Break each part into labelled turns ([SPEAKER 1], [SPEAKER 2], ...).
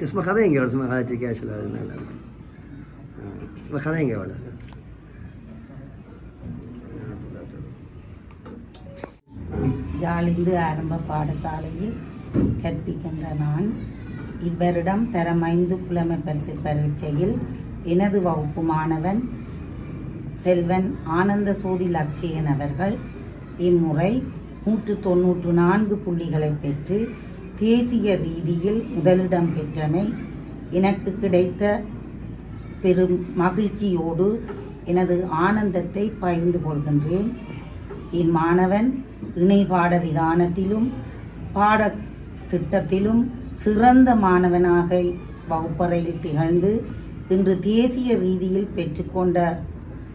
[SPEAKER 1] اسمها خذينجة ولا اسمها هاي كاش لا لا اسمها خذينجة ولا
[SPEAKER 2] யாழிந்து ஆரம்ப பாடசாலையில் கற்பிக்கின்ற நான் இவ்வருடம் தரம் 5 புலமை பரிசு பரீட்சையில் எனது வகுப்பு மாணவன் செல்வன் ஆனந்த சோதி லக்ஷயன் அவர்கள் இம்முறை 194 புள்ளிகளை பெற்று தேசிய ரீதியில் முதலிடம் பெற்றமை எனக்கு கிடைத்த பெரும் மகிழ்ச்சியோடு எனது ஆனந்தத்தை பகிர்ந்து கொள்கின்றேன். இம்மாணவன் இணைபாட விதானத்திலும் பாடத்திட்டத்திலும் சிறந்த மாணவனாக வகுப்பறையில் திகழ்ந்து இன்று தேசிய ரீதியில் பெற்றுக்கொண்ட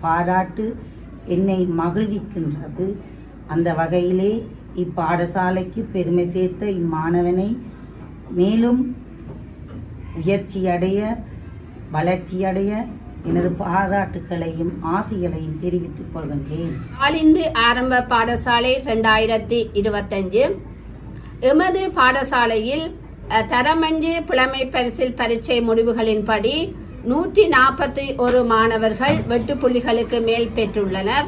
[SPEAKER 2] பாராட்டு என்னை மகிழ்விக்கின்றது. அந்த வகையிலே இப்பாடசாலைக்கு பெருமை சேர்த்த இம்மாணவனை மேலும் உயர்ச்சியடைய வளர்ச்சியடைய எனது பாராட்டுக்களையும் ஆசிகளையும் தெரிவித்துக் கொள்கின்றேன்.
[SPEAKER 3] யாழிந்து ஆரம்ப பாடசாலை 2025 எமது பாடசாலையில் தரமஞ்சு புலமை பரிசில் பரீட்சை முடிவுகளின்படி 141 மாணவர்கள் வெட்டுப்புள்ளிகளுக்கு மேல் பெற்றுள்ளனர்.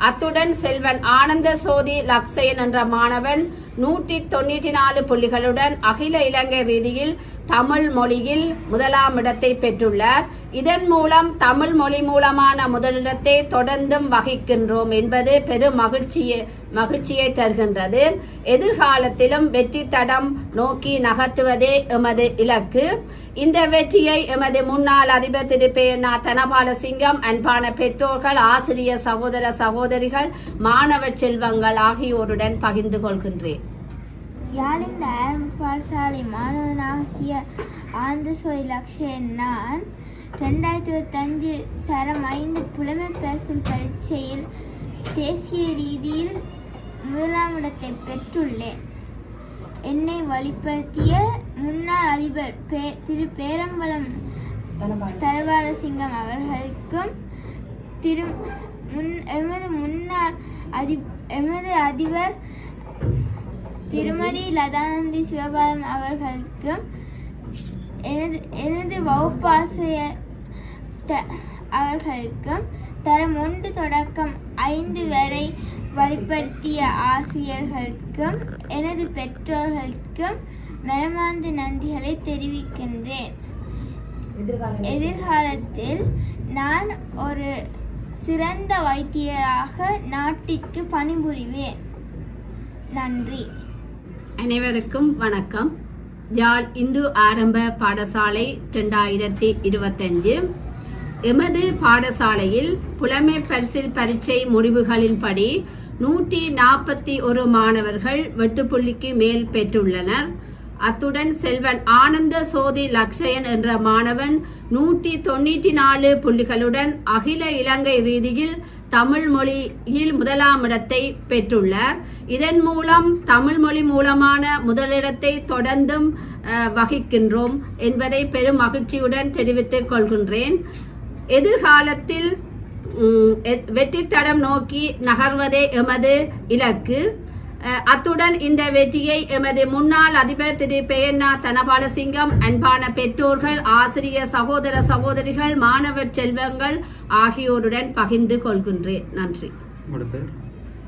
[SPEAKER 3] அத்துடன் செல்வன் ஆனந்த சோதி லக்ஷயன் என்ற மாணவன் 194 புள்ளிகளுடன் அகில இலங்கை ரீதியில் தமிழ் மொழியில் முதலாம் இடத்தை பெற்றுள்ளார். இதன் மூலம் தமிழ் மொழி மூலமான முதலிடத்தை தொடர்ந்தும் வகிக்கின்றோம் என்பது பெரும் மகிழ்ச்சியை தருகின்றது. எதிர்காலத்திலும் வெற்றி தடம் நோக்கி நகர்த்துவதே எமது இலக்கு. இந்த வெற்றியை எமது முன்னாள் அதிபர் திரு பேனா தனபாலசிங்கம், அன்பான பெற்றோர்கள், ஆசிரியர் சகோதர சகோதரிகள், மாணவ செல்வங்கள் ஆகியோருடன் பகிர்ந்து கொள்கின்றேன்.
[SPEAKER 4] யாழிந்த ஆரம்ப பாடசாலை மாணவனாகிய ஆனந்த சோதி லக்ஷயன் நான் 2025 தரம் 5 புலமை பரிசில் பரீட்சையில் தேசிய ரீதியில் முதலாம் இடத்தை பெற்றுள்ளேன். என்னை வழிப்படுத்திய முன்னாள் அதிபர் திரு பேரம்பலம் தனபாலசிங்கம் அவர்களுக்கும் எமது அதிபர் திருமதி லதானந்தி சிவபாதம் அவர்களுக்கும் எனது வகுப்பாசிரியர் அவர்களுக்கும் தரம் 1 தொடக்கம் 5 வரை வழிப்படுத்திய ஆசிரியர்களுக்கும் எனது பெற்றோர்களுக்கும் மனமார்ந்த நன்றிகளை தெரிவிக்கின்றேன். எதிர்காலத்தில் நான் ஒரு சிறந்த வைத்தியராக நாட்டிற்கு பணிபுரிவேன். நன்றி.
[SPEAKER 3] அனைவருக்கும் வணக்கம். யாழ் இந்து ஆரம்ப பாடசாலை 2025 எமது பாடசாலையில் புலமை பரிசில் பரீட்சை முடிவுகளின்படி 141 மாணவர்கள் வெட்டுப்புள்ளிக்கு மேல் பெற்றுள்ளனர். அத்துடன் செல்வன் ஆனந்த சோதி லக்ஷயன் என்ற மாணவன் 194 புள்ளிகளுடன் அகில இலங்கை ரீதியில் தமிழ் மொழியில் முதலாம் இடத்தை பெற்றுள்ளார். இதன் மூலம் தமிழ் மொழி மூலமான முதலிடத்தை தொடர்ந்தும் வகிக்கின்றோம் என்பதை பெரும் மகிழ்ச்சியுடன் தெரிவித்துக் கொள்கின்றேன். எதிர்காலத்தில் வெற்றி தடம் நோக்கி நகர்வதே எமது இலக்கு. அத்துடன் இந்த வெற்றியை எமது முன்னாள் அதிபர் திரு பேனா தனபாலசிங்கம், அன்பான பெற்றோர்கள், ஆசிரியர் சகோதர சகோதரிகள், மாணவர் செல்வங்கள் ஆகியோருடன் பகிர்ந்து கொள்கின்றேன். நன்றி.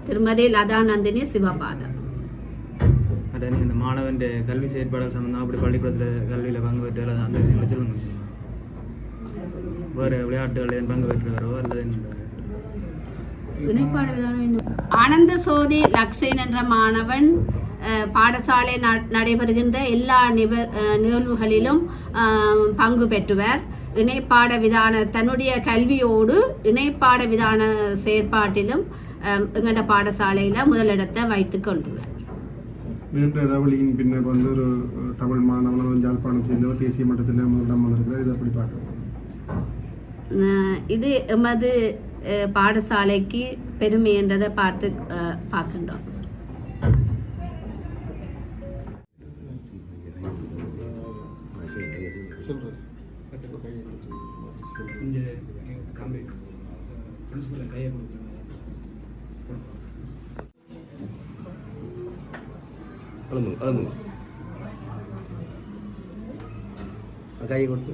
[SPEAKER 3] திருமதி லதானந்தினி சிவபாதம்.
[SPEAKER 5] இந்த மாணவன் கல்வி செயற்பாடுகள் சம்பந்தம் அப்படி பள்ளிக்கூடத்தில் கல்வியில் பங்கு பெற்று அந்த விஷயங்களை சொல்லுங்க. வேறு விளையாட்டுகளில் பங்கு பெற்றுகிறோ அல்லது
[SPEAKER 3] ஆனந்த சோதி லக்ஷன் என்ற மாணவன் பாடசாலை நடைபெறுகின்ற எல்லா நிகழ்வுகளிலும் பங்கு பெற்றுவர். இணைப்பாட விதான தன்னுடைய கல்வியோடு இணைப்பாட விதான செயற்பாட்டிலும் எங்களோட பாடசாலையில முதலிடத்தை வைத்துக் கொண்டுள்ளார்.
[SPEAKER 6] நீண்ட இடைவெளியின் பின்னர் வந்து ஒரு தமிழ் மாணவன் யாழ்ப்பாணம் சேர்ந்தவர் தேசிய மட்டத்தில் முதலிடம் வந்திருக்கிறார். இதை எப்படி பார்க்கலாம்?
[SPEAKER 3] இது எமது பாடசாலைக்கு பெருமை என்றதை பார்க்கின்றோம்.
[SPEAKER 1] கையை கொடுத்து